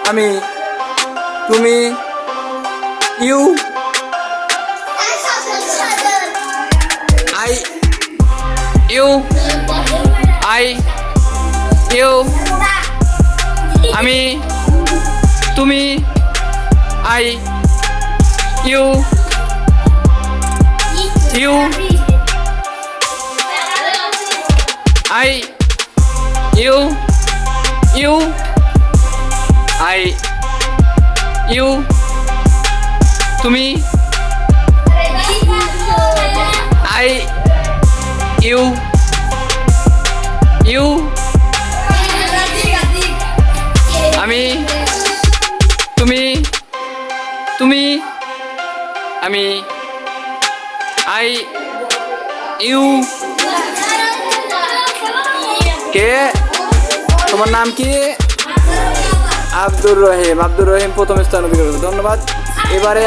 আমি, তুমি, you, I, you, I, you, আমি, তুমি, I, you, you, I, you, you, I, you, তুমি, আই, ইউ, ইউ, আমি, তুমি, তুমি, আমি, আই, ইউ। কে তোমার নাম কি? আব্দুর রহিম। আব্দুর রহিম প্রথম স্থান অধিকার করেছে। ধন্যবাদ। এবারে